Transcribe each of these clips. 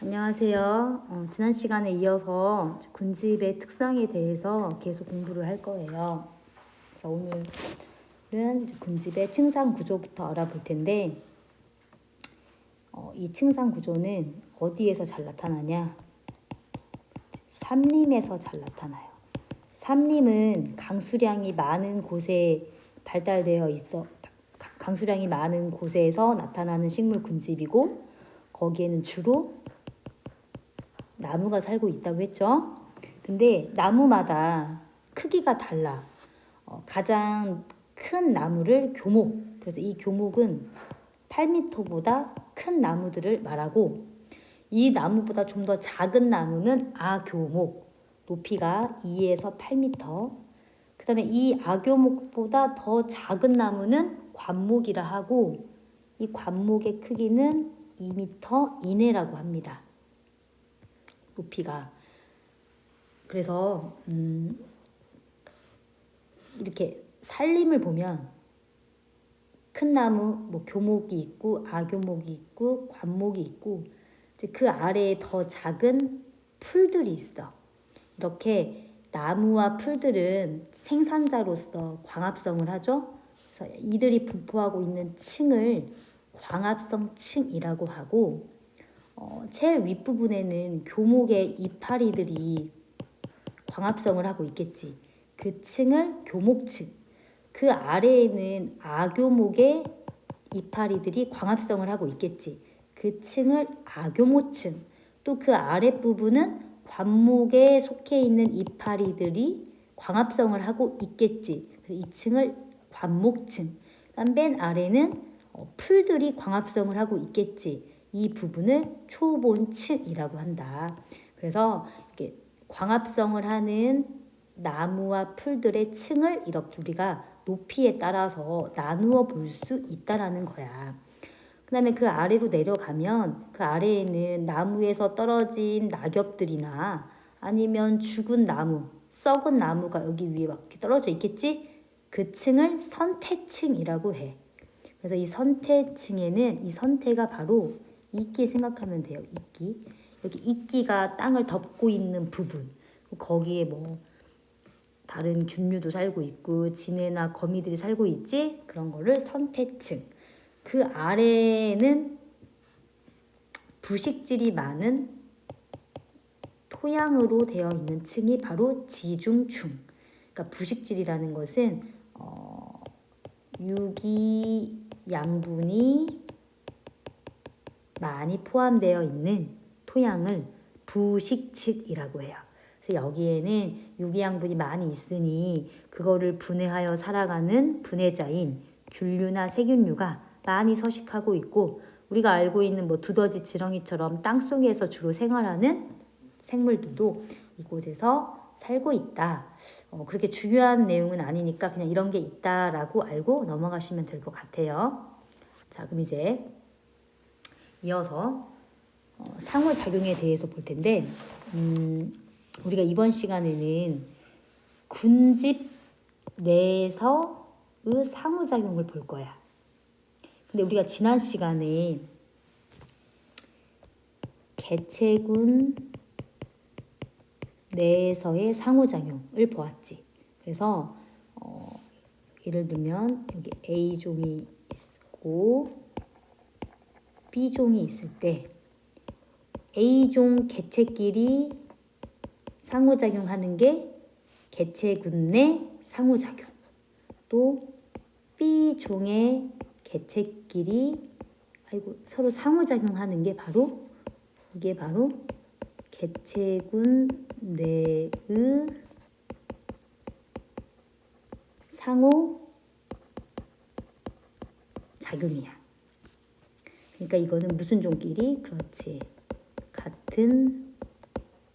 안녕하세요. 지난 시간에 이어서 군집의 특성에 대해서 계속 공부를 할 거예요. 그래서 오늘은 군집의 층상 구조부터 알아볼 텐데, 이 층상 구조는 어디에서 잘 나타나냐? 삼림에서 잘 나타나요. 삼림은 강수량이 많은 곳에 발달되어 있어. 강수량이 많은 곳에서 나타나는 식물 군집이고, 거기에는 주로 나무가 살고 있다고 했죠. 근데 나무마다 크기가 달라. 가장 큰 나무를 교목, 그래서 이 교목은 8m보다 큰 나무들을 말하고, 이 나무보다 좀 더 작은 나무는 아교목, 높이가 2에서 8m. 그 다음에 이 아교목보다 더 작은 나무는 관목이라 하고, 이 관목의 크기는 2m 이내라고 합니다. 높이가. 그래서 이렇게 살림을 보면 큰 나무, 교목이 있고 아교목이 있고 관목이 있고, 이제 그 아래에 더 작은 풀들이 있어. 이렇게 나무와 풀들은 생산자로서 광합성을 하죠. 그래서 이들이 분포하고 있는 층을 광합성 층이라고 하고, 제일 윗부분에는 교목의 이파리들이 광합성을 하고 있겠지. 그 층을 교목층. 그 아래에는 아교목의 이파리들이 광합성을 하고 있겠지. 그 층을 아교모층. 또 그 아랫부분은 관목에 속해 있는 이파리들이 광합성을 하고 있겠지. 이 층을 관목층. 맨 아래는 풀들이 광합성을 하고 있겠지. 이 부분을 초본층이라고 한다. 그래서 이렇게 광합성을 하는 나무와 풀들의 층을 이렇게 우리가 높이에 따라서 나누어 볼 수 있다라는 거야. 그 다음에 그 아래로 내려가면 그 아래에는 나무에서 떨어진 낙엽들이나 아니면 죽은 나무, 썩은 나무가 여기 위에 막 이렇게 떨어져 있겠지? 그 층을 선태층이라고 해. 그래서 이 선태층에는 이 선태가 바로 이끼 생각하면 돼요. 이끼. 여기 이끼가 땅을 덮고 있는 부분. 거기에 다른 균류도 살고 있고 진해나 거미들이 살고 있지? 그런 거를 선태층. 그 아래에는 부식질이 많은 토양으로 되어 있는 층이 바로 지중층. 그러니까 부식질이라는 것은 유기 양분이 많이 포함되어 있는 토양을 부식층이라고 해요. 그래서 여기에는 유기양분이 많이 있으니 그거를 분해하여 살아가는 분해자인 균류나 세균류가 많이 서식하고 있고, 우리가 알고 있는 두더지, 지렁이처럼 땅속에서 주로 생활하는 생물들도 이곳에서 살고 있다. 그렇게 중요한 내용은 아니니까 그냥 이런 게 있다라고 알고 넘어가시면 될 것 같아요. 자, 그럼 이제 이어서 상호작용에 대해서 볼 텐데, 우리가 이번 시간에는 군집 내에서의 상호작용을 볼 거야. 근데 우리가 지난 시간에 개체군 내에서의 상호작용을 보았지. 그래서 예를 들면 여기 A종이 있고 B종이 있을 때 A종 개체끼리 상호작용하는 게 개체군 내 상호작용. 또 B종의 개체끼리 서로 상호작용하는 게 이게 바로 개체군 내의 상호작용이야. 그러니까 이거는 무슨 종끼리? 그렇지. 같은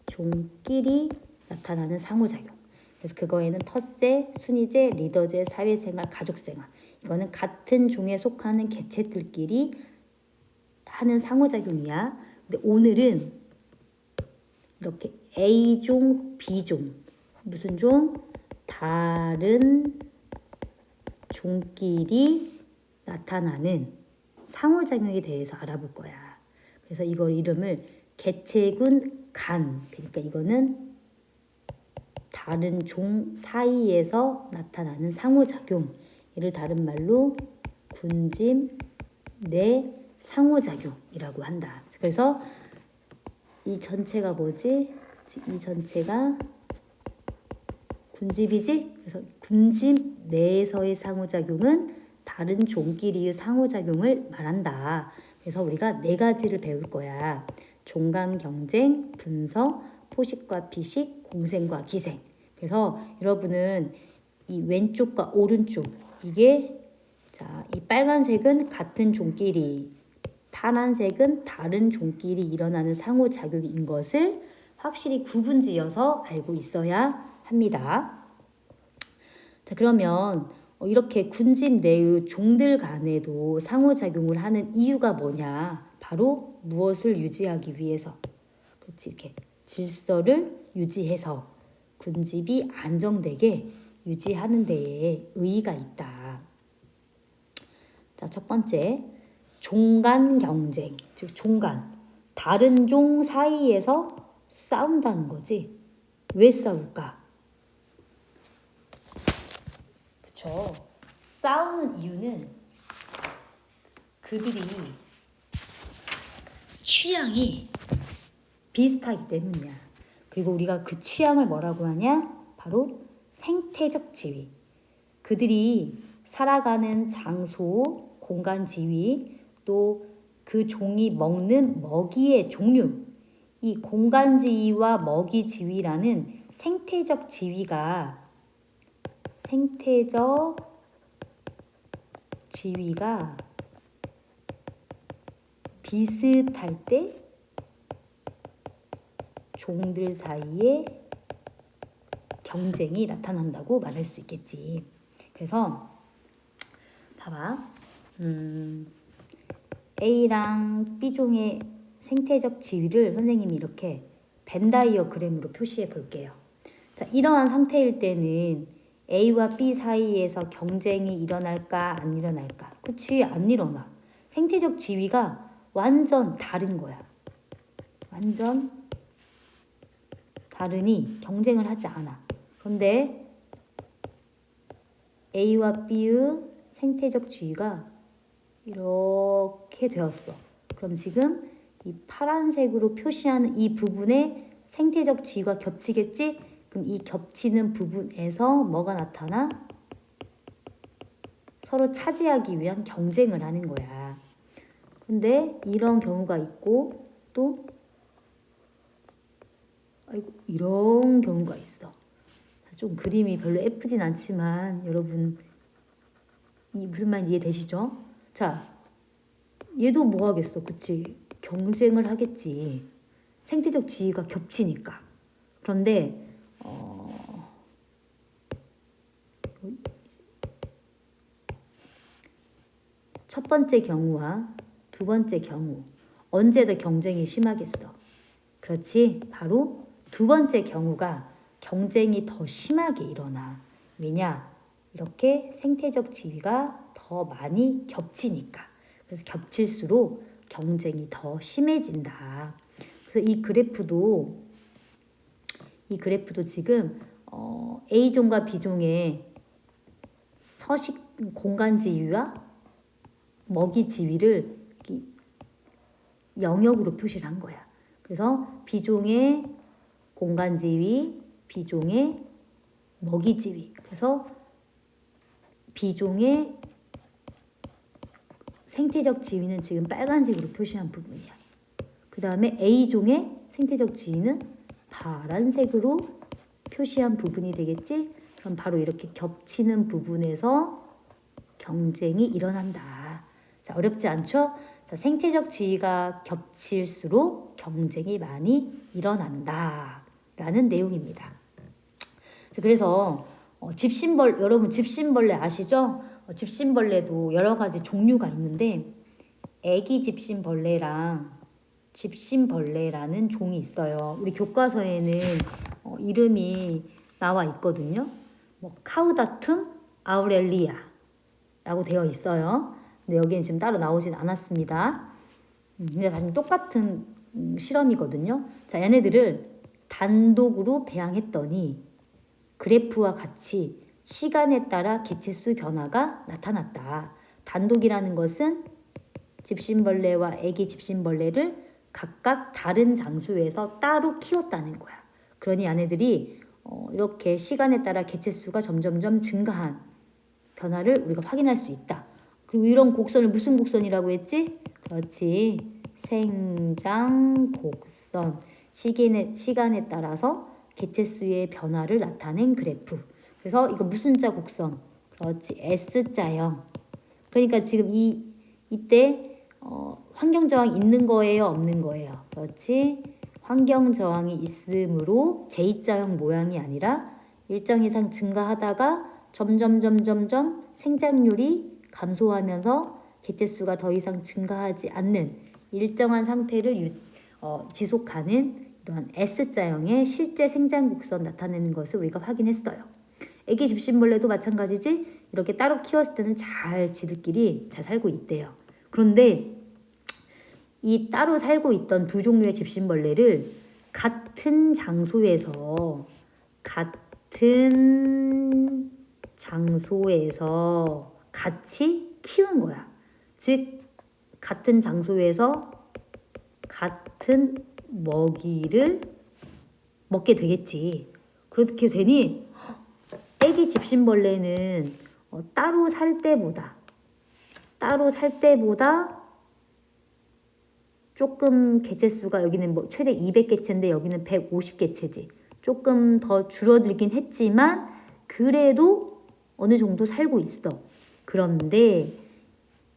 종끼리 나타나는 상호작용. 그래서 그거에는 텃세, 순이제, 리더제, 사회생활, 가족생활. 이거는 같은 종에 속하는 개체들끼리 하는 상호작용이야. 근데 오늘은 이렇게 A종, B종. 무슨 종? 다른 종끼리 나타나는 상호작용에 대해서 알아볼 거야. 그래서 이걸 이름을 개체군 간. 그러니까 이거는 다른 종 사이에서 나타나는 상호작용. 이를 다른 말로 군집 내 상호작용이라고 한다. 그래서 이 전체가 뭐지? 이 전체가 군집이지? 그래서 군집 내에서의 상호작용은 다른 종끼리의 상호작용을 말한다. 그래서 우리가 네 가지를 배울 거야. 종간 경쟁, 분서, 포식과 피식, 공생과 기생. 그래서 여러분은 이 왼쪽과 오른쪽 이게 자, 이 빨간색은 같은 종끼리, 파란색은 다른 종끼리 일어나는 상호작용인 것을 확실히 구분지어서 알고 있어야 합니다. 자, 그러면 이렇게 군집 내의 종들 간에도 상호작용을 하는 이유가 뭐냐? 바로 무엇을 유지하기 위해서. 그렇지, 이렇게 질서를 유지해서 군집이 안정되게 유지하는 데에 의의가 있다. 자, 첫 번째, 종간 경쟁, 즉 종간, 다른 종 사이에서 싸운다는 거지. 왜 싸울까? 그쵸? 싸우는 이유는 그들이 취향이 비슷하기 때문이야. 그리고 우리가 그 취향을 뭐라고 하냐? 바로 생태적 지위. 그들이 살아가는 장소, 공간 지위, 또 그 종이 먹는 먹이의 종류, 이 공간 지위와 먹이 지위라는 생태적 지위가 비슷할 때 종들 사이에 경쟁이 나타난다고 말할 수 있겠지. 그래서 봐봐. A랑 B종의 생태적 지위를 선생님이 이렇게 벤다이어그램으로 표시해 볼게요. 자, 이러한 상태일 때는 A와 B 사이에서 경쟁이 일어날까 안 일어날까? 그치, 안 일어나. 생태적 지위가 완전 다른 거야. 완전 다르니 경쟁을 하지 않아. 그런데 A와 B의 생태적 지위가 이렇게 되었어. 그럼 지금 이 파란색으로 표시하는 이 부분에 생태적 지위가 겹치겠지? 그럼 이 겹치는 부분에서 뭐가 나타나? 서로 차지하기 위한 경쟁을 하는 거야. 근데 이런 경우가 있고 또 이런 경우가 있어. 좀 그림이 별로 예쁘진 않지만 여러분 이 무슨 말 이해되시죠? 자, 얘도 뭐 하겠어, 그치? 경쟁을 하겠지. 생태적 지위가 겹치니까. 그런데 첫 번째 경우와 두 번째 경우 언제 더 경쟁이 심하겠어? 그렇지, 바로 두 번째 경우가 경쟁이 더 심하게 일어나. 왜냐? 이렇게 생태적 지위가 더 많이 겹치니까. 그래서 겹칠수록 경쟁이 더 심해진다. 그래서 이 그래프도 지금 A종과 B종의 서식 공간 지위와 먹이 지위를 영역으로 표시를 한 거야. 그래서 B종의 공간 지위, B종의 먹이 지위. 그래서 B종의 생태적 지위는 지금 빨간색으로 표시한 부분이야. 그 다음에 A종의 생태적 지위는 파란색으로 표시한 부분이 되겠지? 그럼 바로 이렇게 겹치는 부분에서 경쟁이 일어난다. 자, 어렵지 않죠? 자, 생태적 지위가 겹칠수록 경쟁이 많이 일어난다. 라는 내용입니다. 자, 그래서 여러분 집신벌레 아시죠? 집신벌레도 여러 가지 종류가 있는데 애기 집신벌레랑 집신벌레라는 종이 있어요. 우리 교과서에는 이름이 나와 있거든요. 뭐 카우다툼 아우렐리아라고 되어 있어요. 근데 여기는 지금 따로 나오진 않았습니다. 근데 다 똑같은 실험이거든요. 자, 얘네들을 단독으로 배양했더니 그래프와 같이 시간에 따라 개체수 변화가 나타났다. 단독이라는 것은 집신벌레와 애기 집신벌레를 각각 다른 장소에서 따로 키웠다는 거야. 그러니 얘네들이 이렇게 시간에 따라 개체수가 점점점 증가한 변화를 우리가 확인할 수 있다. 그리고 이런 곡선을 무슨 곡선이라고 했지? 그렇지. 생장 곡선. 시간에 따라서 개체수의 변화를 나타낸 그래프. 그래서 이거 무슨 자 곡선? 그렇지. S자형. 그러니까 지금 이때 환경 저항 있는 거예요, 없는 거예요? 그렇지. 환경 저항이 있으므로 J자형 모양이 아니라 일정 이상 증가하다가 점점 생장률이 감소하면서 개체수가 더 이상 증가하지 않는 일정한 상태를 지속하는 이러한 S자형의 실제 생장 곡선 나타내는 것을 우리가 확인했어요. 애기 집신벌레도 마찬가지지. 이렇게 따로 키웠을 때는 지들끼리 잘 살고 있대요. 그런데 이 따로 살고 있던 두 종류의 집신벌레를 같은 장소에서 같이 키운 거야. 즉 같은 장소에서 같은 먹이를 먹게 되겠지. 그렇게 되니 애기 집신벌레는 따로 살 때보다 조금 개체수가 여기는 뭐 최대 200개체인데 여기는 150개체지. 조금 더 줄어들긴 했지만 그래도 어느 정도 살고 있어. 그런데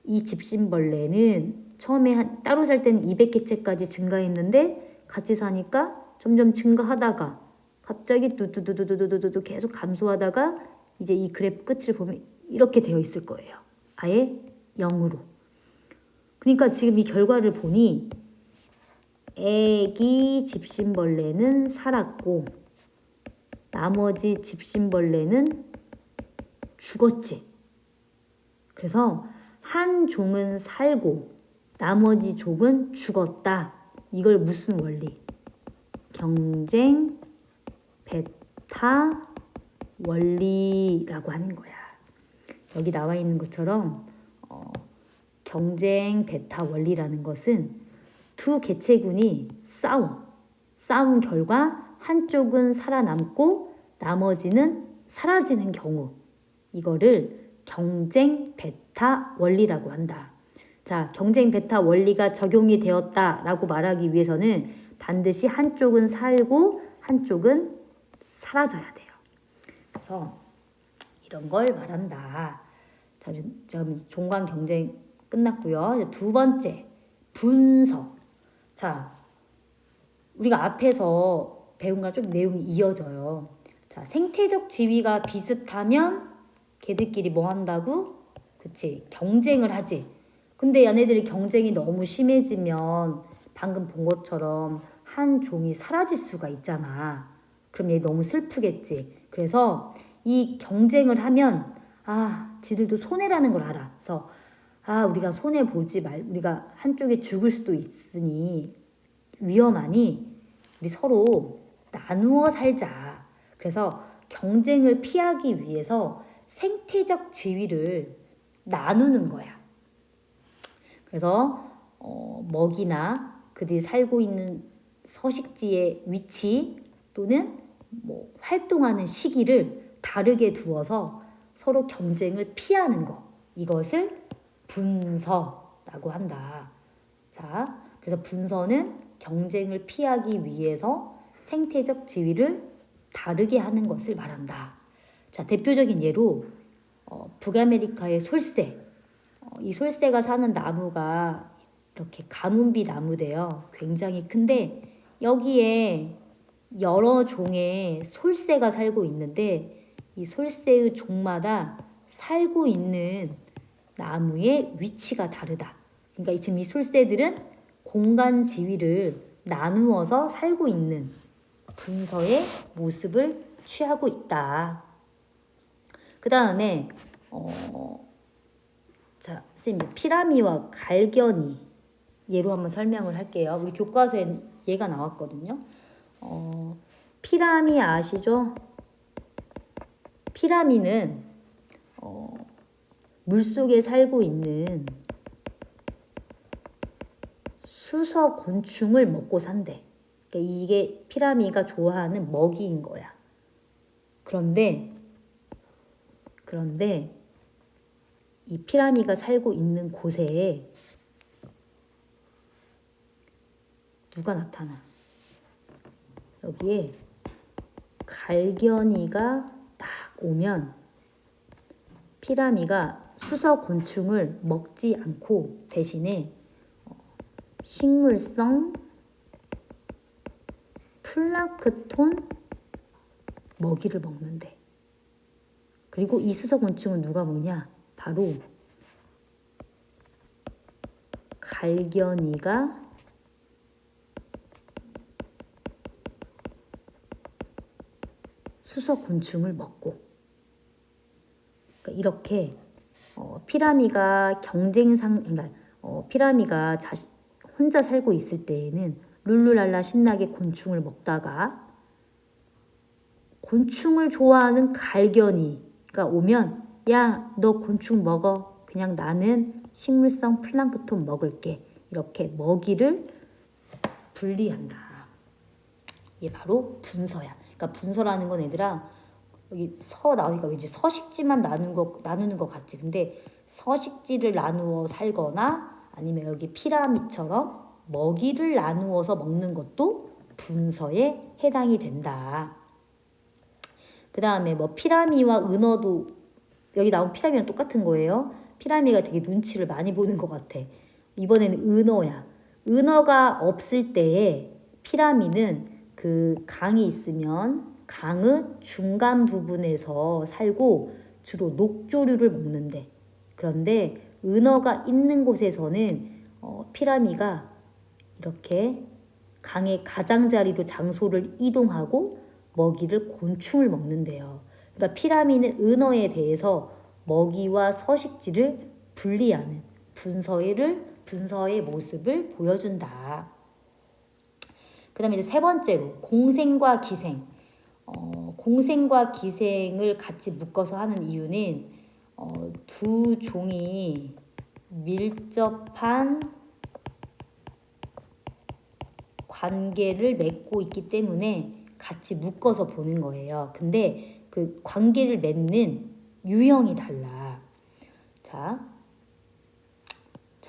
이 집신벌레는 처음에 따로 살 때는 200개체까지 증가했는데 같이 사니까 점점 증가하다가 갑자기 뚜뚜뚜뚜뚜뚜뚜 계속 감소하다가 이제 이 그래프 끝을 보면 이렇게 되어 있을 거예요. 아예 0으로. 그러니까 지금 이 결과를 보니 애기 집신벌레는 살았고 나머지 집신벌레는 죽었지. 그래서 한 종은 살고 나머지 종은 죽었다. 이걸 무슨 원리? 경쟁 베타 원리라고 하는 거야. 여기 나와 있는 것처럼 경쟁 베타 원리라는 것은 두 개체군이 싸운 결과 한쪽은 살아남고 나머지는 사라지는 경우, 이거를 경쟁 베타 원리라고 한다. 자, 경쟁 베타 원리가 적용이 되었다라고 말하기 위해서는 반드시 한쪽은 살고 한쪽은 사라져야 돼요. 그래서 이런 걸 말한다. 자, 지금 종관 경쟁 끝났고요. 두 번째, 분서. 자, 우리가 앞에서 배운 거랑 좀 내용이 이어져요. 자, 생태적 지위가 비슷하면 걔들끼리 뭐 한다고? 그치, 경쟁을 하지. 근데 얘네들이 경쟁이 너무 심해지면 방금 본 것처럼 한 종이 사라질 수가 있잖아. 그럼 얘 너무 슬프겠지. 그래서 이 경쟁을 하면 지들도 손해라는 걸 알아. 그래서 우리가 손해 보지 우리가 한쪽에 죽을 수도 있으니 위험하니 우리 서로 나누어 살자. 그래서 경쟁을 피하기 위해서 생태적 지위를 나누는 거야. 그래서 먹이나 그들이 살고 있는 서식지의 위치 또는 뭐 활동하는 시기를 다르게 두어서 서로 경쟁을 피하는 거. 이것을 분서라고 한다. 자, 그래서 분서는 경쟁을 피하기 위해서 생태적 지위를 다르게 하는 것을 말한다. 자, 대표적인 예로 북아메리카의 솔새. 이 솔새가 사는 나무가 이렇게 가뭄비 나무대요. 굉장히 큰데 여기에 여러 종의 솔새가 살고 있는데 이 솔새의 종마다 살고 있는 나무의 위치가 다르다. 그러니까 지금 이 솔새들은 공간 지위를 나누어서 살고 있는 분서의 모습을 취하고 있다. 그 다음에 자, 선생님, 피라미와 갈견이. 예로 한번 설명을 할게요. 우리 교과서에 얘가 나왔거든요. 피라미 아시죠? 피라미는 물속에 살고 있는 수서 곤충을 먹고 산대. 그러니까 이게 피라미가 좋아하는 먹이인 거야. 그런데 이 피라미가 살고 있는 곳에 누가 나타나? 여기에 갈견이가 딱 오면 피라미가 수서 곤충을 먹지 않고 대신에 식물성 플랑크톤 먹이를 먹는데, 그리고 이 수서 곤충은 누가 먹냐? 바로 갈견이가 수서 곤충을 먹고, 그러니까 이렇게 피라미가 그러니까 피라미가 혼자 살고 있을 때에는 룰루랄라 신나게 곤충을 먹다가 곤충을 좋아하는 갈견이가 오면 야, 너 곤충 먹어. 그냥 나는 식물성 플랑크톤 먹을게. 이렇게 먹이를 분리한다. 이게 바로 분서야. 그러니까 분서라는 건 얘들아, 여기 서 나오니까 왠지 서식지만 나누는 것 같지. 근데 서식지를 나누어 살거나 아니면 여기 피라미처럼 먹이를 나누어서 먹는 것도 분서에 해당이 된다. 그 다음에 뭐 피라미와 은어도 여기 나온 피라미랑 똑같은 거예요. 피라미가 되게 눈치를 많이 보는 것 같아. 이번에는 은어야. 은어가 없을 때에 피라미는 그 강이 있으면 강의 중간 부분에서 살고 주로 녹조류를 먹는데, 그런데 은어가 있는 곳에서는 피라미가 이렇게 강의 가장자리로 장소를 이동하고 먹이를 곤충을 먹는데요. 그러니까 피라미는 은어에 대해서 먹이와 서식지를 분리하는 분서의 모습을 보여준다. 그 다음에 이제 세 번째로 공생과 기생. 공생과 기생을 같이 묶어서 하는 이유는 두 종이 밀접한 관계를 맺고 있기 때문에 같이 묶어서 보는 거예요. 근데 그 관계를 맺는 유형이 달라. 자,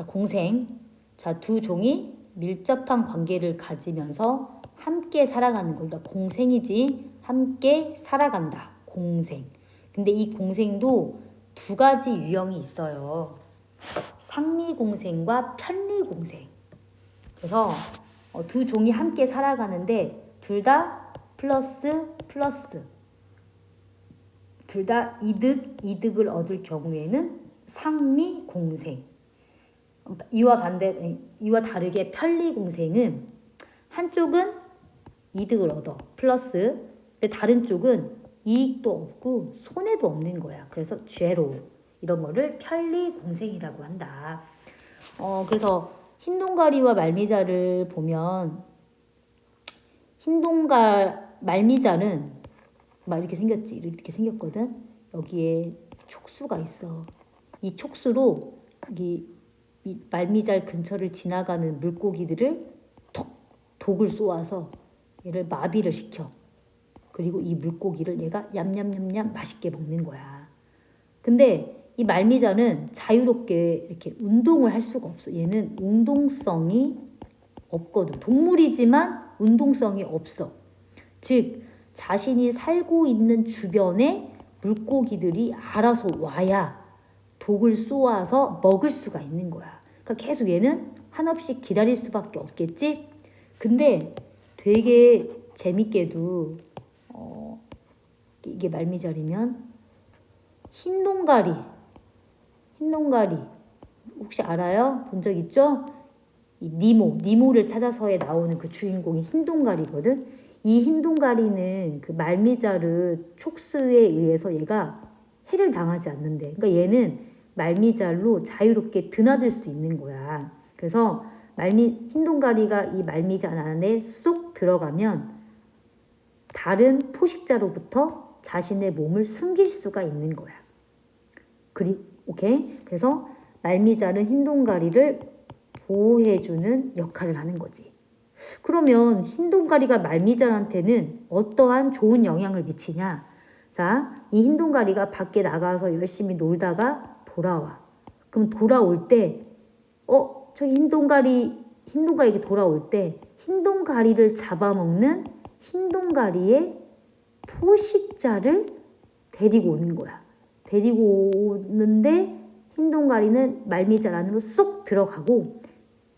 공생. 자, 두 종이 밀접한 관계를 가지면서 함께 살아가는 거. 그러니까 공생이지. 함께 살아간다. 공생. 근데 이 공생도 두 가지 유형이 있어요. 상리공생과 편리공생. 그래서 두 종이 함께 살아가는데 둘 다 플러스 둘 다 이득을 얻을 경우에는 상리공생. 이와 다르게 편리공생은 한쪽은 이득을 얻어 플러스, 근데 다른 쪽은 이익도 없고 손해도 없는 거야. 그래서 제로, 이런 거를 편리공생이라고 한다. 그래서 흰동가리와 말미잘을 보면 말미잘은 막 이렇게 생겼지. 이렇게 생겼거든. 여기에 촉수가 있어. 이 촉수로 이 말미잘 근처를 지나가는 물고기들을 독을 쏘아서 얘를 마비를 시켜. 그리고 이 물고기를 얘가 냠냠냠냠 맛있게 먹는 거야. 근데 이 말미잘은 자유롭게 이렇게 운동을 할 수가 없어. 얘는 운동성이 없거든. 동물이지만 운동성이 없어. 즉 자신이 살고 있는 주변에 물고기들이 알아서 와야 독을 쏘아서 먹을 수가 있는 거야. 그러니까 계속 얘는 한없이 기다릴 수밖에 없겠지. 근데 되게 재밌게도 이게 말미잘이면 흰동가리 혹시 알아요? 본 적 있죠? 이 니모를 찾아서에 나오는 그 주인공이 흰동가리거든. 이 흰동가리는 그 말미잘의 촉수에 의해서 얘가 해를 당하지 않는데, 그러니까 얘는 말미잘로 자유롭게 드나들 수 있는 거야. 그래서 흰동가리가 이 말미잘 안에 쏙 들어가면 다른 포식자로부터 자신의 몸을 숨길 수가 있는 거야. 오케이? 그래서 말미잘은 흰동가리를 보호해주는 역할을 하는 거지. 그러면 흰동가리가 말미잘한테는 어떠한 좋은 영향을 미치냐? 자, 이 흰동가리가 밖에 나가서 열심히 놀다가 돌아와. 그럼 돌아올 때, 저기 흰동가리에게 돌아올 때 흰동가리를 잡아먹는 흰동가리의 포식자를 데리고 오는 거야. 데리고 오는데 흰동가리는 말미잘 안으로 쏙 들어가고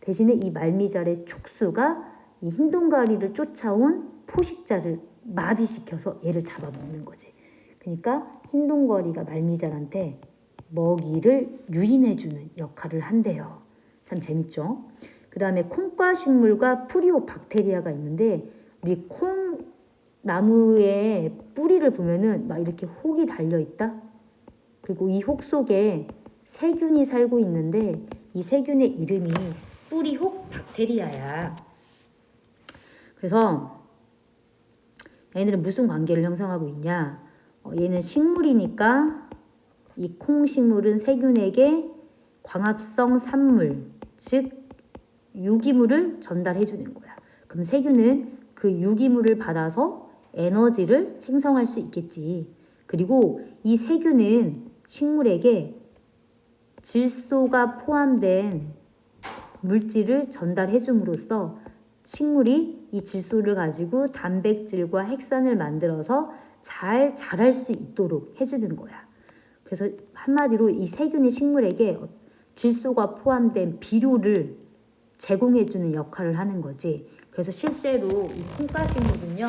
대신에 이 말미잘의 촉수가 이 흰동가리를 쫓아온 포식자를 마비시켜서 얘를 잡아먹는 거지. 그러니까 흰동가리가 말미잘한테 먹이를 유인해주는 역할을 한대요. 참 재밌죠? 그 다음에 콩과 식물과 프리오박테리아가 있는데 우리 콩나무의 뿌리를 보면은 막 이렇게 혹이 달려있다? 그리고 이 혹 속에 세균이 살고 있는데 이 세균의 이름이 뿌리혹 박테리아야. 그래서 얘네들은 무슨 관계를 형성하고 있냐? 얘는 식물이니까 이 콩식물은 세균에게 광합성 산물, 즉 유기물을 전달해 주는 거야. 그럼 세균은 그 유기물을 받아서 에너지를 생성할 수 있겠지. 그리고 이 세균은 식물에게 질소가 포함된 물질을 전달해 줌으로써 식물이 이 질소를 가지고 단백질과 핵산을 만들어서 잘 자랄 수 있도록 해주는 거야. 그래서 한마디로 이 세균이 식물에게 질소가 포함된 비료를 제공해주는 역할을 하는 거지. 그래서 실제로 이 콩가식물은요,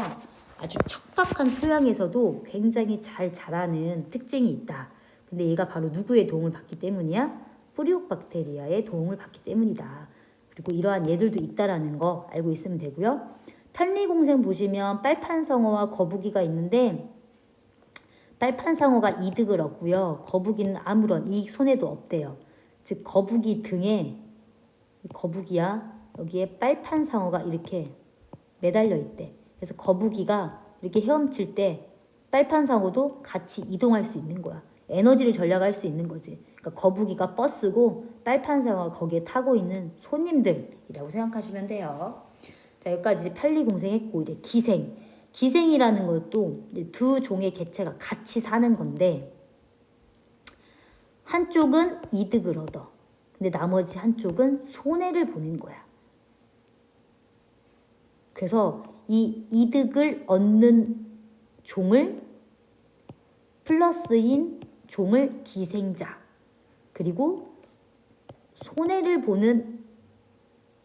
아주 척박한 토양에서도 굉장히 잘 자라는 특징이 있다. 근데 얘가 바로 누구의 도움을 받기 때문이야? 뿌리옥박테리아의 도움을 받기 때문이다. 그리고 이러한 예들도 있다라는 거 알고 있으면 되고요. 편리공생 보시면 빨판상어와 거북이가 있는데 빨판상어가 이득을 얻고요. 거북이는 아무런 이익 손해도 없대요. 즉 거북이 등에 거북이야 여기에 빨판상어가 이렇게 매달려 있대. 그래서 거북이가 이렇게 헤엄칠 때 빨판상어도 같이 이동할 수 있는 거야. 에너지를 절약할 수 있는 거지. 그러니까 거북이가 버스고 빨판상어가 거기에 타고 있는 손님들이라고 생각하시면 돼요. 자, 여기까지 편리공생했고 이제 기생. 기생이라는 것도 이제 두 종의 개체가 같이 사는 건데 한쪽은 이득을 얻어. 근데 나머지 한쪽은 손해를 보는 거야. 그래서 이 이득을 얻는 종을 플러스인 종을 기생자, 그리고 손해를 보는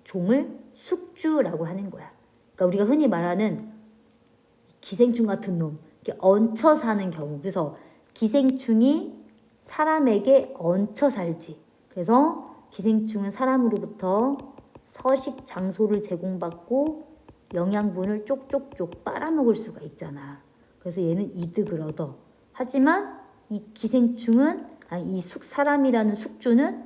종을 숙주라고 하는 거야. 그러니까 우리가 흔히 말하는 기생충 같은 놈, 이렇게 얹혀 사는 경우. 그래서 기생충이 사람에게 얹혀 살지. 그래서 기생충은 사람으로부터 서식 장소를 제공받고 영양분을 쪽쪽쪽 빨아먹을 수가 있잖아. 그래서 얘는 이득을 얻어. 하지만 이 기생충은 사람이라는 숙주는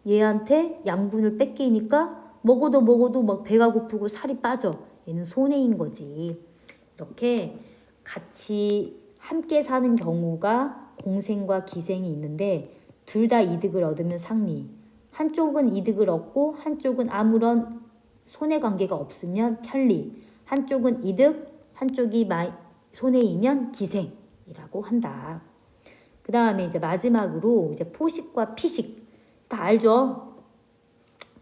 얘한테 양분을 뺏기니까 먹어도 막 배가 고프고 살이 빠져. 얘는 손해인 거지. 이렇게 같이 함께 사는 경우가 공생과 기생이 있는데 둘 다 이득을 얻으면 상리. 한쪽은 이득을 얻고 한쪽은 아무런 손해관계가 없으면 편리. 한쪽은 이득, 한쪽이 손해이면 기생이라고 한다. 그 다음에 이제 마지막으로 이제 포식과 피식. 다 알죠?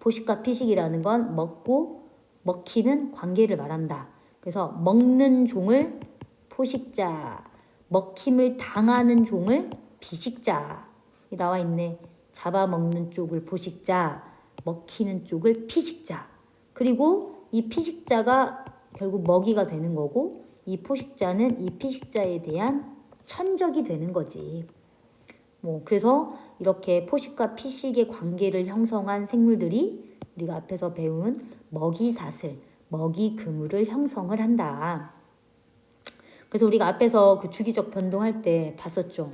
포식과 피식이라는 건 먹고 먹히는 관계를 말한다. 그래서 먹는 종을 포식자, 먹힘을 당하는 종을 비식자. 나와 있네. 잡아먹는 쪽을 포식자, 먹히는 쪽을 피식자. 그리고 이 피식자가 결국 먹이가 되는 거고 이 포식자는 이 피식자에 대한 천적이 되는 거지. 그래서 이렇게 포식과 피식의 관계를 형성한 생물들이 우리가 앞에서 배운 먹이사슬, 먹이그물을 형성을 한다. 그래서 우리가 앞에서 그 주기적 변동할 때 봤었죠.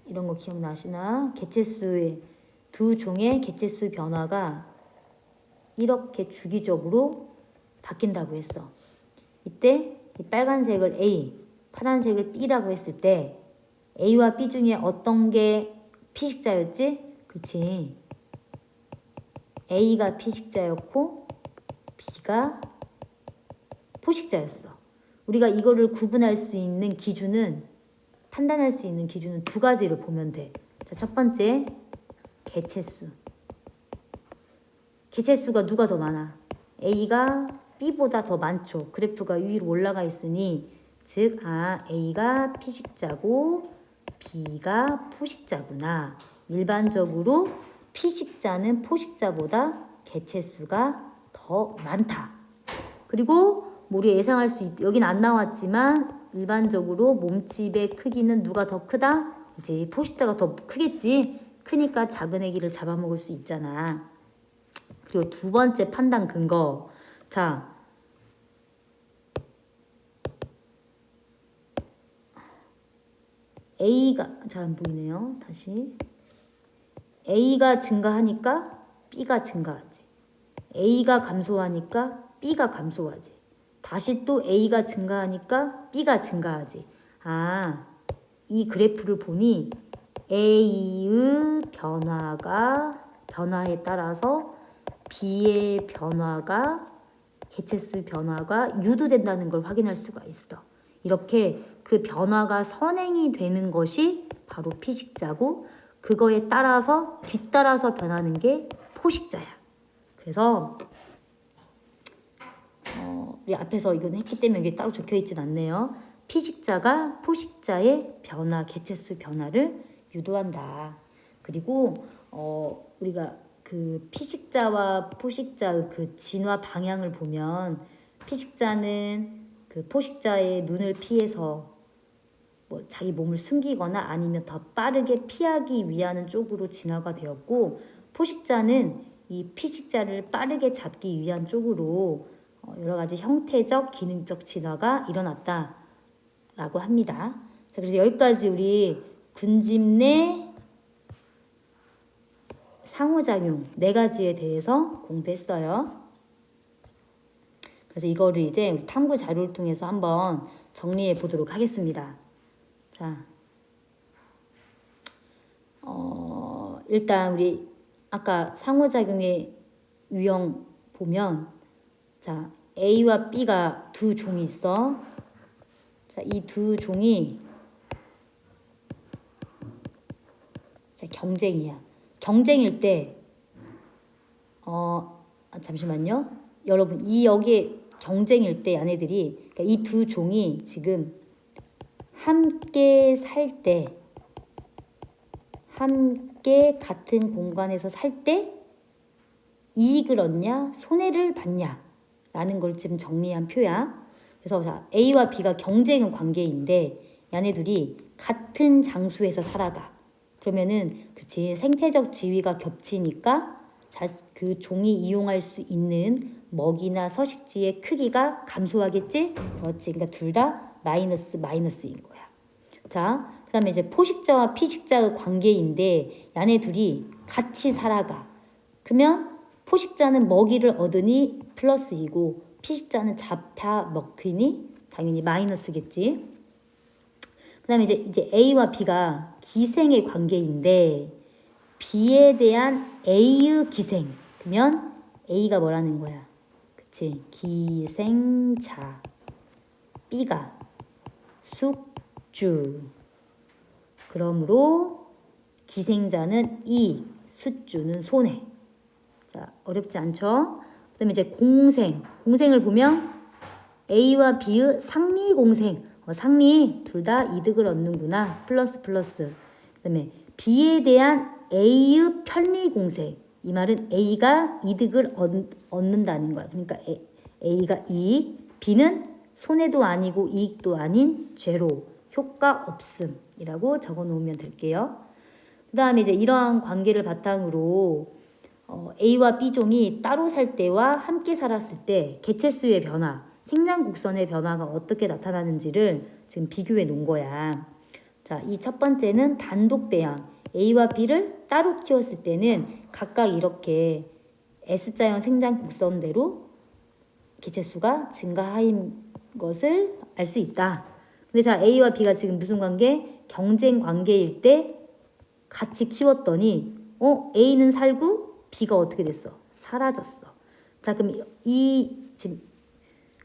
이런 거 기억나시나? 개체수의 두 종의 개체수 변화가 이렇게 주기적으로 바뀐다고 했어. 이때 이 빨간색을 A, 파란색을 B라고 했을 때 A와 B 중에 어떤 게 피식자였지? 그렇지. A가 피식자였고 B가 포식자였어. 우리가 이거를 구분할 수 있는 기준은, 판단할 수 있는 기준은 두 가지를 보면 돼. 자, 첫 번째, 개체수. 개체수가 누가 더 많아? A가 B보다 더 많죠. 그래프가 위로 올라가 있으니 즉 A가 피식자고 B가 포식자구나. 일반적으로 피식자는 포식자보다 개체수가 더 많다. 그리고 우리 예상할 수 여긴 안 나왔지만 일반적으로 몸집의 크기는 누가 더 크다? 이제 포식자가 더 크겠지. 크니까 작은 애기를 잡아먹을 수 있잖아. 그리고 두 번째 판단 근거. 자, A가 잘 안 보이네요. 다시. A가 증가하니까 B가 증가하지. A가 감소하니까 B가 감소하지. 다시 또 A가 증가하니까 B가 증가하지. 이 그래프를 보니 A의 변화에 따라서 B의 개체수 변화가 유도된다는 걸 확인할 수가 있어. 이렇게 그 변화가 선행이 되는 것이 바로 피식자고 그거에 따라서 뒤따라서 변하는 게 포식자야. 그래서 우리 앞에서 이건 했기 때문에 이게 따로 적혀 있진 않네요. 피식자가 포식자의 개체수 변화를 유도한다. 그리고 우리가 그 피식자와 포식자의 그 진화 방향을 보면 피식자는 그 포식자의 눈을 피해서 뭐 자기 몸을 숨기거나 아니면 더 빠르게 피하기 위한 쪽으로 진화가 되었고 포식자는 이 피식자를 빠르게 잡기 위한 쪽으로 여러 가지 형태적, 기능적 진화가 일어났다라고 합니다. 자, 그래서 여기까지 우리 군집 내 상호작용 4가지에 대해서 공부했어요. 그래서 이거를 이제 우리 탐구 자료를 통해서 한번 정리해 보도록 하겠습니다. 자, 일단 우리 아까 상호작용의 유형 보면 자, A와 B가 두 종이 있어. 자, 이 두 종이 자, 경쟁이야. 경쟁일 때 잠시만요. 여러분, 여기에 경쟁일 때 얘네들이 그러니까 이 두 종이 지금 함께 살 때 함께 같은 공간에서 살 때 이익을 얻냐 손해를 받냐 라는 걸 지금 정리한 표야. 그래서 자, A와 B가 경쟁 관계인데 얘네들이 같은 장소에서 살아가. 그러면은 그치 생태적 지위가 ገብ치니까 그 종이 이용할 수 있는 먹이나 서식지의 크기가 감소하겠지? 그렇지. 그러니까 둘 다 마이너스인 거야. 자, 그 다음에 이제 포식자와 피식자의 관계인데 얘네 둘이 같이 살아가. 그러면 포식자는 먹이를 얻으니 플러스이고 피식자는 잡혀 먹히니 당연히 마이너스겠지. 그 다음에 이제 A와 B가 기생의 관계인데 B에 대한 A의 기생. 그러면 A가 뭐라는 거야? 그치? 기생자. B가 숙주. 그러므로 기생자는 이익, 숙주는 손해. 자, 어렵지 않죠? 그 다음에 이제 공생을 보면 A와 B의 상리 공생. 상리 둘 다 이득을 얻는구나. 플러스. 그 다음에 B에 대한 A의 편리 공생. 이 말은 A가 이득을 얻는다는 거야. 그러니까 A가 이익, B는 손해도 아니고 이익도 아닌 제로, 효과 없음이라고 적어 놓으면 될게요. 그 다음에 이제 이러한 관계를 바탕으로 A와 B종이 따로 살 때와 함께 살았을 때 개체수의 변화, 생장 곡선의 변화가 어떻게 나타나는지를 지금 비교해 놓은 거야. 자, 이 첫 번째는 단독 배양. A와 B를 따로 키웠을 때는 각각 이렇게 S자형 생장 곡선대로 개체수가 증가하인 것을 알 수 있다. 근데 자, A와 B가 지금 무슨 관계? 경쟁 관계일 때 같이 키웠더니 A는 살고 B가 어떻게 됐어? 사라졌어. 자, 그럼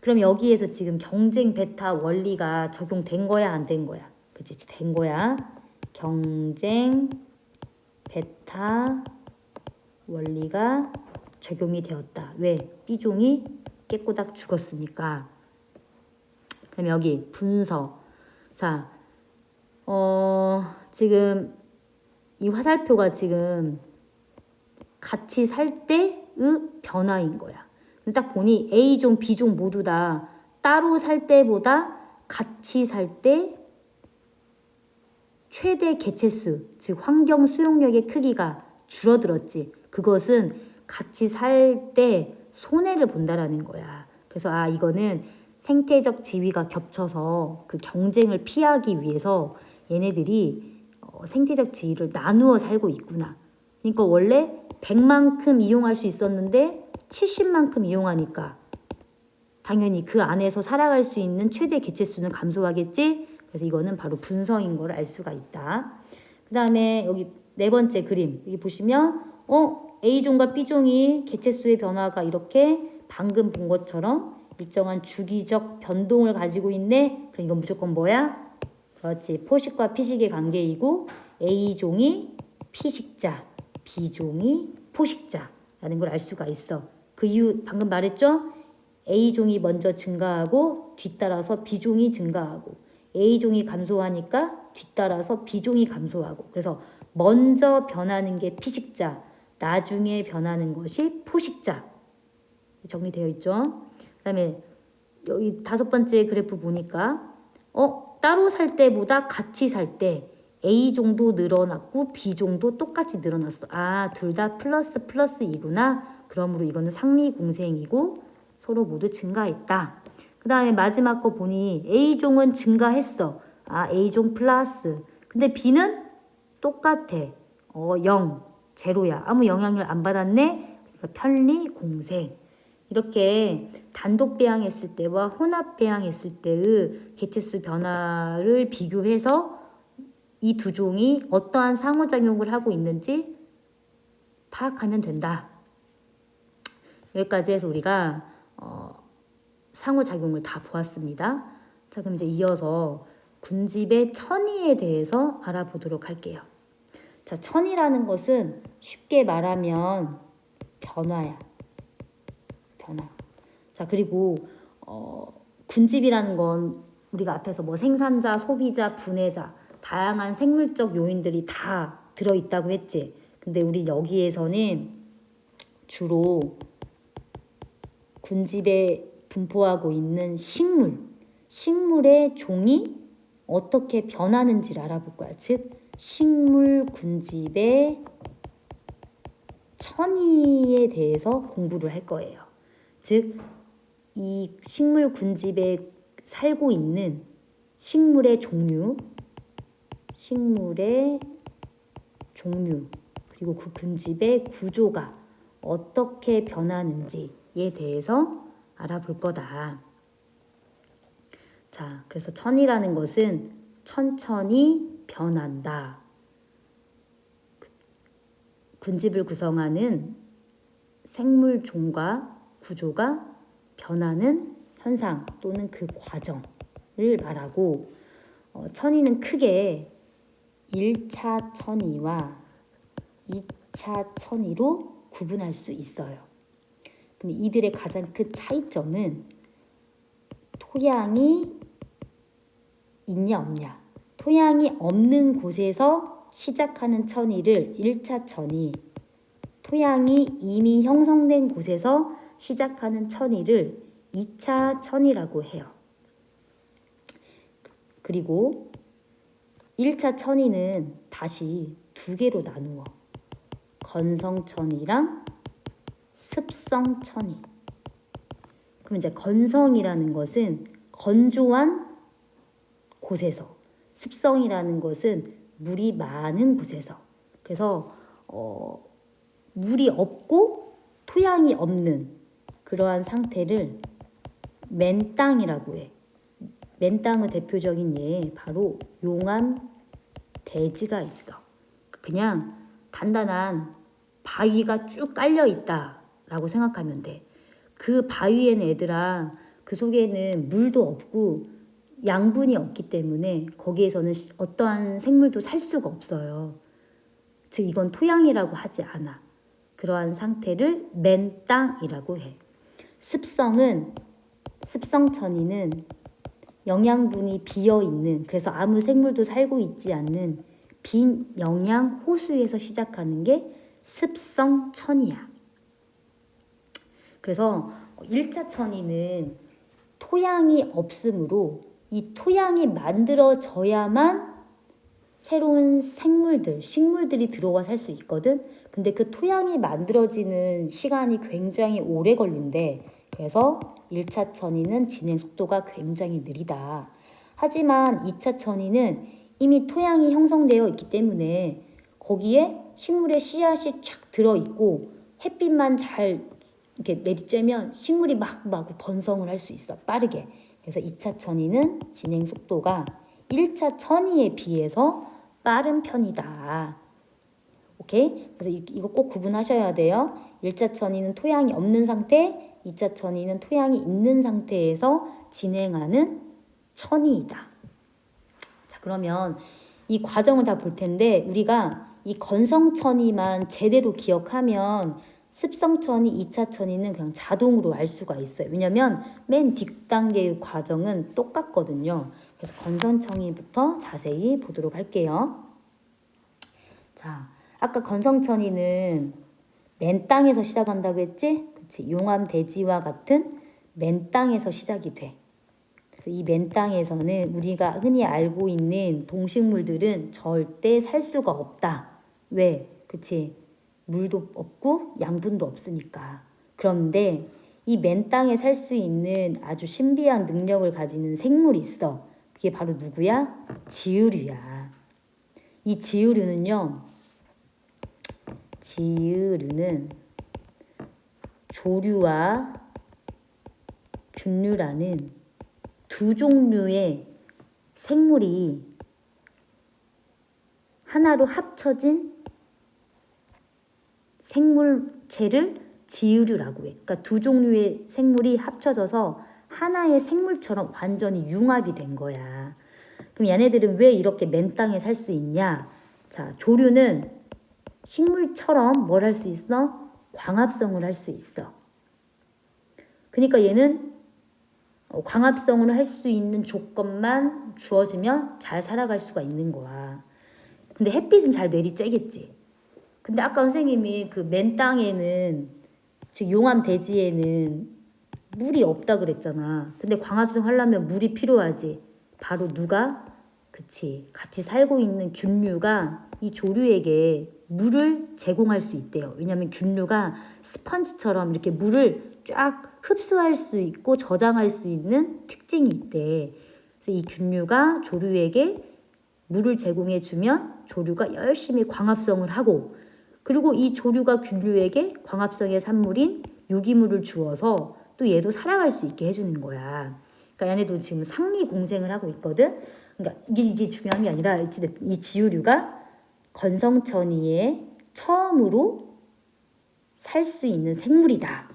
그럼 여기에서 지금 경쟁 베타 원리가 적용된 거야, 안 된 거야? 그치, 된 거야. 경쟁 베타 원리가 적용이 되었다. 왜? B종이 깨꼬닥 죽었으니까. 그럼 여기 분서. 자, 지금 이 화살표가 지금 같이 살 때의 변화인 거야. 딱 보니 A종, B종 모두 다 따로 살 때보다 같이 살 때 최대 개체수, 즉 환경 수용력의 크기가 줄어들었지. 그것은 같이 살 때 손해를 본다라는 거야. 그래서 이거는 생태적 지위가 겹쳐서 그 경쟁을 피하기 위해서 얘네들이 생태적 지위를 나누어 살고 있구나. 그러니까 원래 100만큼 이용할 수 있었는데 70만큼 이용하니까 당연히 그 안에서 살아갈 수 있는 최대 개체수는 감소하겠지. 그래서 이거는 바로 분성인 걸 알 수가 있다. 그 다음에 여기 네 번째 그림 여기 보시면 A종과 B종이 개체수의 변화가 이렇게 방금 본 것처럼 일정한 주기적 변동을 가지고 있네. 그럼 이건 무조건 뭐야? 그렇지. 포식과 피식의 관계이고 A종이 피식자, B종이 포식자라는 걸 알 수가 있어. 그 이유 방금 말했죠? A종이 먼저 증가하고 뒤따라서 B종이 증가하고 A종이 감소하니까 뒤따라서 B종이 감소하고 그래서 먼저 변하는 게 피식자, 나중에 변하는 것이 포식자. 정리되어 있죠? 그 다음에 여기 다섯 번째 그래프 보니까 따로 살 때보다 같이 살 때 A종도 늘어났고 B종도 똑같이 늘어났어. 둘 다 플러스이구나. 그러므로 이거는 상리공생이고 서로 모두 증가했다. 그 다음에 마지막 거 보니 A종은 증가했어. A종 플러스. 근데 B는 똑같아. 0, 제로야. 아무 영향을 안 받았네. 그러니까 편리공생. 이렇게 단독 배양했을 때와 혼합 배양했을 때의 개체수 변화를 비교해서 이 두 종이 어떠한 상호작용을 하고 있는지 파악하면 된다. 여기까지 해서 우리가 상호작용을 다 보았습니다. 자, 그럼 이제 이어서 군집의 천이에 대해서 알아보도록 할게요. 자, 천이라는 것은 쉽게 말하면 변화야. 변화. 자, 그리고 군집이라는 건 우리가 앞에서 뭐 생산자, 소비자, 분해자 다양한 생물적 요인들이 다 들어있다고 했지. 근데 우리 여기에서는 주로 군집에 분포하고 있는 식물의 종이 어떻게 변하는지를 알아볼 거야. 즉 식물 군집의 천이에 대해서 공부를 할 거예요. 즉 이 식물 군집에 살고 있는 식물의 종류 그리고 그 군집의 구조가 어떻게 변하는지에 대해서 알아볼 거다. 자, 그래서 천이라는 것은 천천히 변한다. 군집을 구성하는 생물 종과 구조가 변하는 현상 또는 그 과정을 말하고 천이는 크게 1차 천이와 2차 천이로 구분할 수 있어요. 근데 이들의 가장 큰 차이점은 토양이 있냐 없냐. 토양이 없는 곳에서 시작하는 천이를 1차 천이, 토양이 이미 형성된 곳에서 시작하는 천이를 2차 천이라고 해요. 그리고 1차 천이는 다시 두 개로 나누어 건성천이랑 습성천이. 그럼 이제 건성이라는 것은 건조한 곳에서, 습성이라는 것은 물이 많은 곳에서 그래서 물이 없고 토양이 없는 그러한 상태를 맨땅이라고 해. 맨땅의 대표적인 예 바로 용암 대지가 있어. 그냥 단단한 바위가 쭉 깔려 있다라고 생각하면 돼. 그 바위에는 얘들아 그 속에는 물도 없고 양분이 없기 때문에 거기에서는 어떠한 생물도 살 수가 없어요. 즉 이건 토양이라고 하지 않아. 그러한 상태를 맨땅이라고 해. 습성천이는 영양분이 비어있는, 그래서 아무 생물도 살고 있지 않는 빈 영양 호수에서 시작하는 게 습성천이야. 그래서 1차 천이는 토양이 없으므로 이 토양이 만들어져야만 새로운 생물들, 식물들이 들어와 살 수 있거든. 근데 그 토양이 만들어지는 시간이 굉장히 오래 걸린대. 그래서 1차 천이는 진행 속도가 굉장히 느리다. 하지만 2차 천이는 이미 토양이 형성되어 있기 때문에 거기에 식물의 씨앗이 쫙 들어있고 햇빛만 잘 이렇게 내리쬐면 식물이 막 번성을 할 수 있어. 빠르게. 그래서 2차 천이는 진행 속도가 1차 천이에 비해서 빠른 편이다. 오케이? 그래서 이거 꼭 구분하셔야 돼요. 1차 천이는 토양이 없는 상태, 2차 천이는 토양이 있는 상태에서 진행하는 천이이다. 자, 그러면 이 과정을 다 볼 텐데 우리가 이 건성천이만 제대로 기억하면 습성천이, 2차 천이는 그냥 자동으로 알 수가 있어요. 왜냐면 맨 뒷단계의 과정은 똑같거든요. 그래서 건성천이부터 자세히 보도록 할게요. 자, 아까 건성천이는 맨 땅에서 시작한다고 했지? 그치? 용암 대지와 같은 맨 땅에서 시작이 돼. 그래서 이 맨 땅에서는 우리가 흔히 알고 있는 동식물들은 절대 살 수가 없다. 왜? 그치? 물도 없고 양분도 없으니까. 그런데 이 맨 땅에 살 수 있는 아주 신비한 능력을 가지는 생물이 있어. 그게 바로 누구야? 지으류야. 이 지으류는 조류와 균류라는 두 종류의 생물이 하나로 합쳐진 생물체를 지으류라고 해. 그러니까 두 종류의 생물이 합쳐져서 하나의 생물처럼 완전히 융합이 된 거야. 그럼 얘네들은 왜 이렇게 맨 땅에 살 수 있냐? 자, 조류는 식물처럼 뭘 할 수 있어? 광합성을 할 수 있어. 그러니까 얘는 광합성을 할 수 있는 조건만 주어지면 잘 살아갈 수가 있는 거야. 근데 햇빛은 잘 내리쬐겠지. 근데 아까 선생님이 그 맨 땅에는, 즉 용암 대지에는 물이 없다 그랬잖아. 근데 광합성 하려면 물이 필요하지. 바로 누가? 그치. 같이 살고 있는 균류가 이 조류에게 물을 제공할 수 있대요. 왜냐하면 균류가 스펀지처럼 이렇게 물을 쫙 흡수할 수 있고 저장할 수 있는 특징이 있대. 그래서 이 균류가 조류에게 물을 제공해 주면 조류가 열심히 광합성을 하고, 그리고 이 조류가 균류에게 광합성의 산물인 유기물을 주어서 또 얘도 살아갈 수 있게 해주는 거야. 그러니까 얘네도 지금 상리 공생을 하고 있거든. 그러니까 이게 중요한 게 아니라 이 지우류가 건성천이에 처음으로 살 수 있는 생물이다.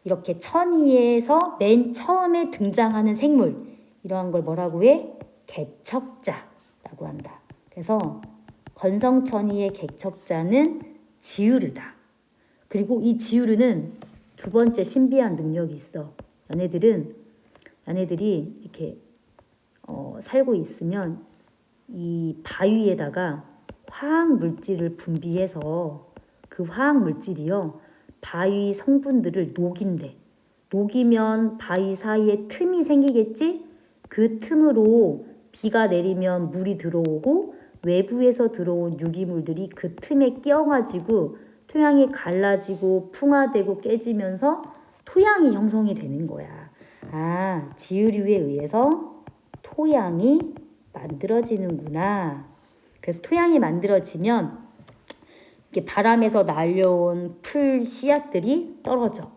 이렇게 천이에서 맨 처음에 등장하는 생물, 이러한 걸 뭐라고 해? 개척자라고 한다. 그래서 건성천이의 개척자는 지으르다. 그리고 이 지으르는 두 번째 신비한 능력이 있어. 얘네들이 이렇게 살고 있으면 이 바위에다가 화학 물질을 분비해서 그 화학 물질이요 바위 성분들을 녹인대. 녹이면 바위 사이에 틈이 생기겠지? 그 틈으로 비가 내리면 물이 들어오고 외부에서 들어온 유기물들이 그 틈에 끼어가지고 토양이 갈라지고 풍화되고 깨지면서 토양이 형성이 되는 거야. 아, 지으류에 의해서 토양이 만들어지는구나. 그래서 토양이 만들어지면 이게 바람에서 날려온 풀 씨앗들이 떨어져.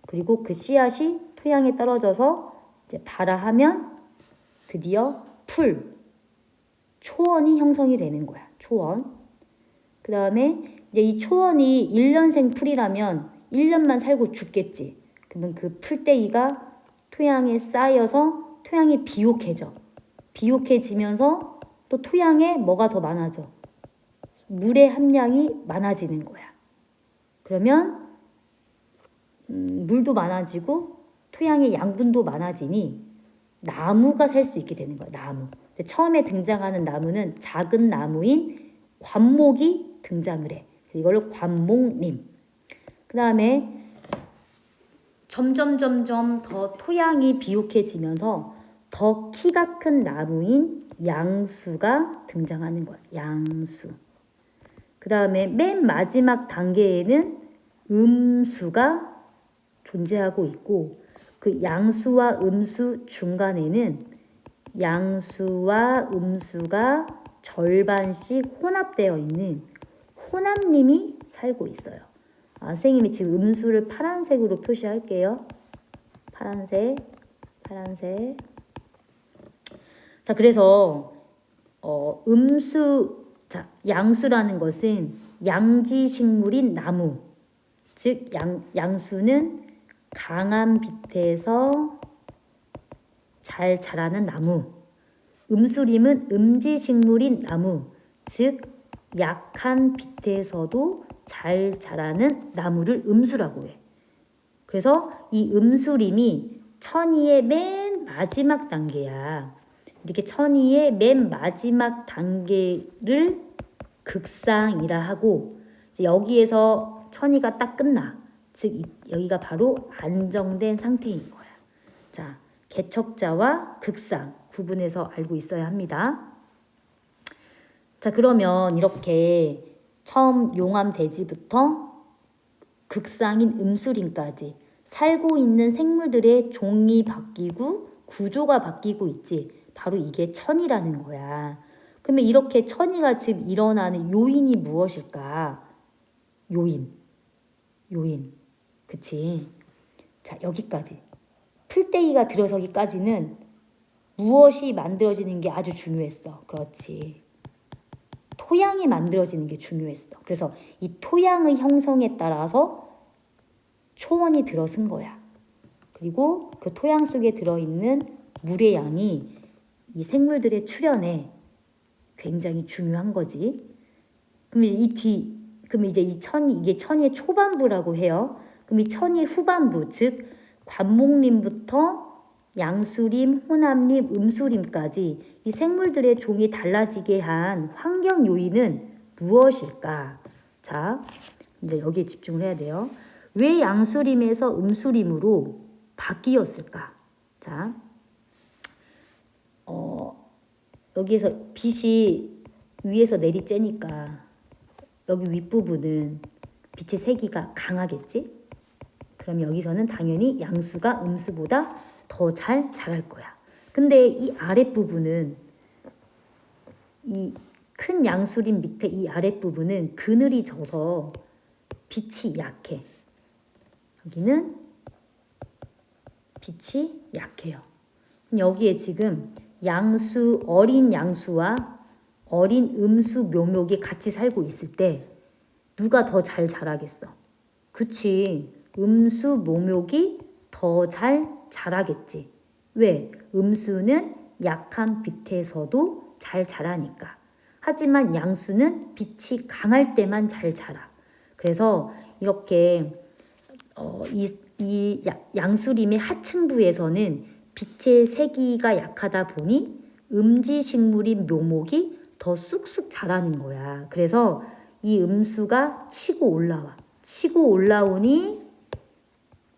그리고 그 씨앗이 토양에 떨어져서 이제 발화하면 드디어 풀, 초원이 형성이 되는 거야. 초원. 그 다음에 이제 이 초원이 1년생 풀이라면 1년만 살고 죽겠지. 그러면 그 풀떼기가 토양에 쌓여서 토양이 비옥해져. 비옥해지면서 또 토양에 뭐가 더 많아져? 물의 함량이 많아지는 거야. 그러면 물도 많아지고 토양의 양분도 많아지니 나무가 살 수 있게 되는 거야. 나무. 처음에 등장하는 나무는 작은 나무인 관목이 등장을 해. 이걸 관목림. 그 다음에 점점 더 토양이 비옥해지면서 더 키가 큰 나무인 양수가 등장하는 거야. 양수. 그 다음에 맨 마지막 단계에는 음수가 존재하고 있고 그 양수와 음수 중간에는 양수와 음수가 절반씩 혼합되어 있는 혼합림이 살고 있어요. 선생님이 지금 음수를 파란색으로 표시할게요. 파란색. 자, 그래서 양수라는 것은 양지식물인 나무, 즉 양수는 강한 빛에서 잘 자라는 나무, 음수림은 음지식물인 나무, 즉 약한 빛에서도 잘 자라는 나무를 음수라고 해. 그래서 이 음수림이 천이의 맨 마지막 단계야. 이렇게 천이의 맨 마지막 단계를 극상이라 하고 이제 여기에서 천이가 딱 끝나. 즉 여기가 바로 안정된 상태인 거야. 자, 개척자와 극상 구분해서 알고 있어야 합니다. 자, 그러면 이렇게 처음 용암대지부터 극상인 음수림까지 살고 있는 생물들의 종이 바뀌고 구조가 바뀌고 있지. 바로 이게 천이라는 거야. 그러면 이렇게 천이가 지금 일어나는 요인이 무엇일까? 요인. 그치? 자, 여기까지. 풀떼기가 들어서기까지는 무엇이 만들어지는 게 아주 중요했어. 그렇지. 토양이 만들어지는 게 중요했어. 그래서 이 토양의 형성에 따라서 초원이 들어선 거야. 그리고 그 토양 속에 들어있는 물의 양이 이 생물들의 출현에 굉장히 중요한 거지. 그럼 이제 이게 천이의 초반부라고 해요. 그럼 이 천이의 후반부, 즉 관목림부터 양수림, 혼합림, 음수림까지 이 생물들의 종이 달라지게 한 환경 요인은 무엇일까? 자, 이제 여기에 집중을 해야 돼요. 왜 양수림에서 음수림으로 바뀌었을까? 자, 여기에서 빛이 위에서 내리쬐니까 여기 윗부분은 빛의 세기가 강하겠지? 그럼 여기서는 당연히 양수가 음수보다 더 잘 자랄 거야. 근데 이 아랫부분은 이 큰 양수림 밑에 이 아랫부분은 그늘이 져서 빛이 약해. 여기는 빛이 약해요. 여기에 지금 어린 양수와 어린 음수 묘목이 같이 살고 있을 때 누가 더 잘 자라겠어? 그치. 음수 묘목이 더 잘 자라겠지. 왜? 음수는 약한 빛에서도 잘 자라니까. 하지만 양수는 빛이 강할 때만 잘 자라. 그래서 이렇게 이 양수림의 하층부에서는 빛의 세기가 약하다 보니 음지식물인 묘목이 더 쑥쑥 자라는 거야. 그래서 이 음수가 치고 올라오니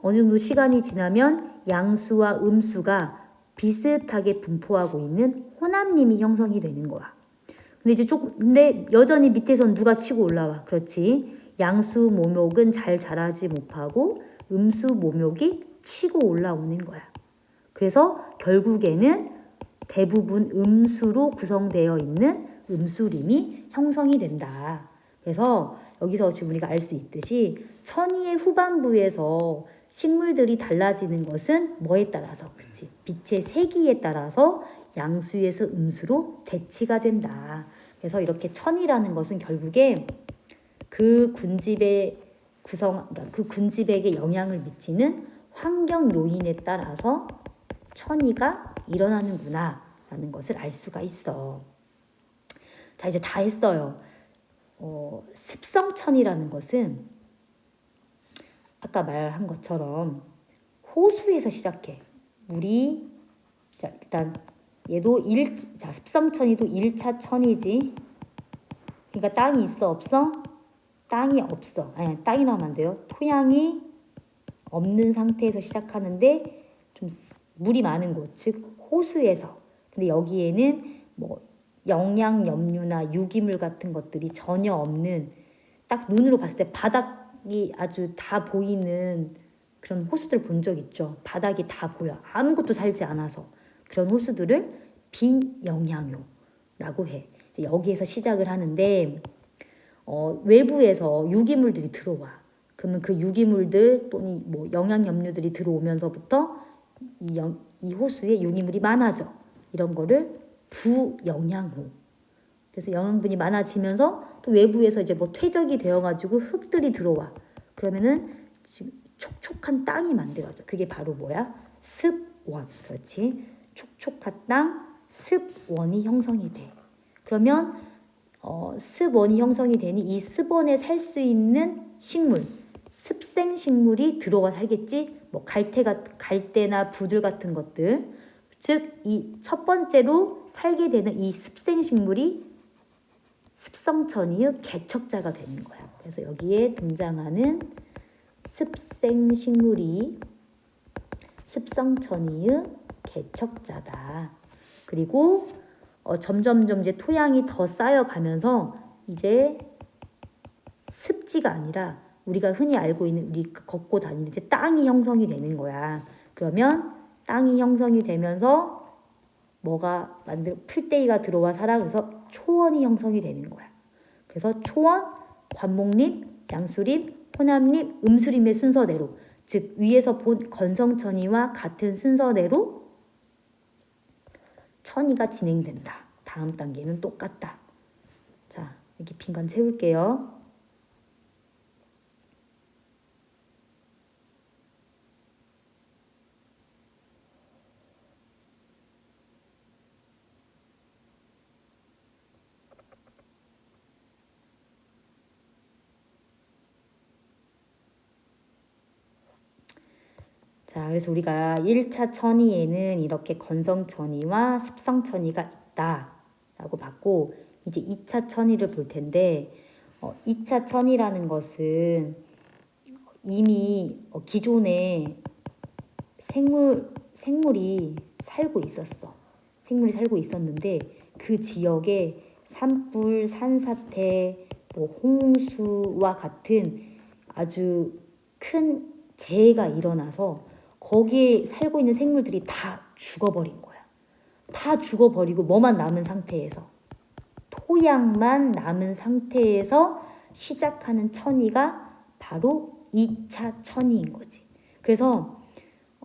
어느 정도 시간이 지나면 양수와 음수가 비슷하게 분포하고 있는 혼합림이 형성이 되는 거야. 근데 여전히 밑에선 누가 치고 올라와. 그렇지. 양수 모목은 잘 자라지 못하고 음수 모목이 치고 올라오는 거야. 그래서 결국에는 대부분 음수로 구성되어 있는 음수림이 형성이 된다. 그래서 여기서 지금 우리가 알 수 있듯이 천이의 후반부에서 식물들이 달라지는 것은 뭐에 따라서, 그치? 빛의 세기에 따라서 양수에서 음수로 대치가 된다. 그래서 이렇게 천이라는 것은 결국에 그 군집의 그러니까 그 군집에게 영향을 미치는 환경 요인에 따라서 천이가 일어나는구나 라는 것을 알 수가 있어. 자, 이제 다 했어요. 습성천이라는 것은 아까 말한 것처럼 호수에서 시작해. 물이, 자, 일단 얘도 습성천이도 1차 천이지. 그러니까 땅이 있어 없어? 땅이 없어. 아니, 땅이라고 하면 안 돼요. 토양이 없는 상태에서 시작하는데 좀 물이 많은 곳, 즉 호수에서. 근데 여기에는 뭐 영양 염류나 유기물 같은 것들이 전혀 없는, 딱 눈으로 봤을 때 바닥이 아주 다 보이는 그런 호수들 본 적 있죠. 바닥이 다 보여. 아무것도 살지 않아서. 그런 호수들을 빈영양효라고 해. 여기에서 시작을 하는데 외부에서 유기물들이 들어와. 그러면 그 유기물들 또는 뭐 영양염류들이 들어오면서부터 이 호수에 유기물이 많아져. 이런 거를 부영양호. 그래서 영양분이 많아지면서 또 외부에서 이제 뭐 퇴적이 되어가지고 흙들이 들어와. 그러면은 지금 촉촉한 땅이 만들어져. 그게 바로 뭐야? 습원. 그렇지? 촉촉한 땅, 습원이 형성이 돼. 그러면 습원이 형성이 되니 이 습원에 살 수 있는 식물, 습생식물이 들어와 살겠지. 뭐 갈대나 부들 같은 것들. 즉 이 첫 번째로 살게 되는 이 습생식물이 습성천이의 개척자가 되는 거야. 그래서 여기에 등장하는 습생식물이 습성천이의 개척자다. 그리고 점점점 이제 토양이 더 쌓여가면서 이제 습지가 아니라 우리가 흔히 알고 있는, 우리 걷고 다니는 이제 땅이 형성이 되는 거야. 그러면 땅이 형성이 되면서 뭐가 풀떼기가 들어와 살아. 그래서 초원이 형성이 되는 거야. 그래서 초원, 관목림, 양수림, 호남림, 음수림의 순서대로, 즉 위에서 본 건성천이와 같은 순서대로 천이가 진행된다. 다음 단계는 똑같다. 자, 여기 빈칸 채울게요. 자, 그래서 우리가 1차 천이에는 이렇게 건성천이와 습성천이가 있다라고 봤고, 이제 2차 천이를 볼 텐데 2차 천이라는 것은 이미 기존에 생물이 살고 있었어. 생물이 살고 있었는데 그 지역에 산불, 산사태, 뭐 홍수와 같은 아주 큰 재해가 일어나서 거기에 살고 있는 생물들이 다 죽어버린 거야. 다 죽어버리고 뭐만 남은 상태에서, 토양만 남은 상태에서 시작하는 천이가 바로 2차 천이인 거지. 그래서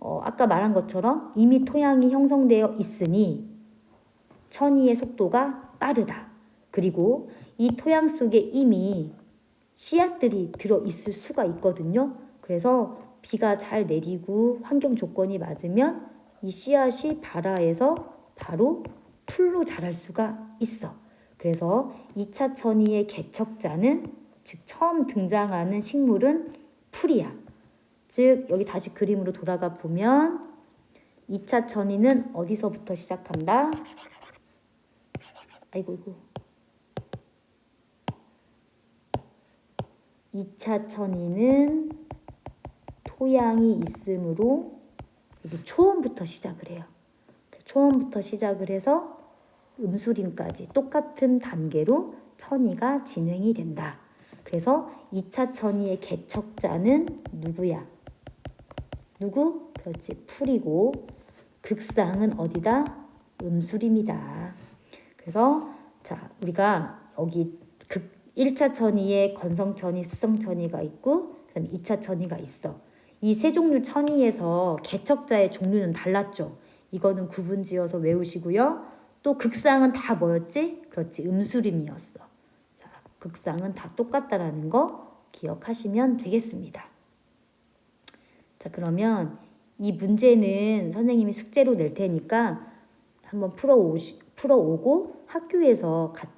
아까 말한 것처럼 이미 토양이 형성되어 있으니 천이의 속도가 빠르다. 그리고 이 토양 속에 이미 씨앗들이 들어있을 수가 있거든요. 그래서 비가 잘 내리고 환경 조건이 맞으면 이 씨앗이 발아에서 바로 풀로 자랄 수가 있어. 그래서 2차 천이의 개척자는, 즉 처음 등장하는 식물은 풀이야. 즉 여기 다시 그림으로 돌아가 보면 2차 천이는 어디서부터 시작한다? 아이고 2차 천이는 토양이 있으므로 여기 초원부터 시작을 해요. 초원부터 시작을 해서 음수림까지 똑같은 단계로 천이가 진행이 된다. 그래서 2차 천이의 개척자는 누구야? 누구? 그렇지, 풀이고 극상은 어디다? 음수림이다. 그래서 자, 우리가 여기 1차 천이에 건성천이, 습성천이가 있고 그다음에 2차 천이가 있어. 이 세 종류 천이에서 개척자의 종류는 달랐죠. 이거는 구분지어서 외우시고요. 또 극상은 다 뭐였지? 그렇지, 음수림이었어. 자, 극상은 다 똑같다라는 거 기억하시면 되겠습니다. 자, 그러면 이 문제는 선생님이 숙제로 낼 테니까 한번 풀어오고 학교에서 같이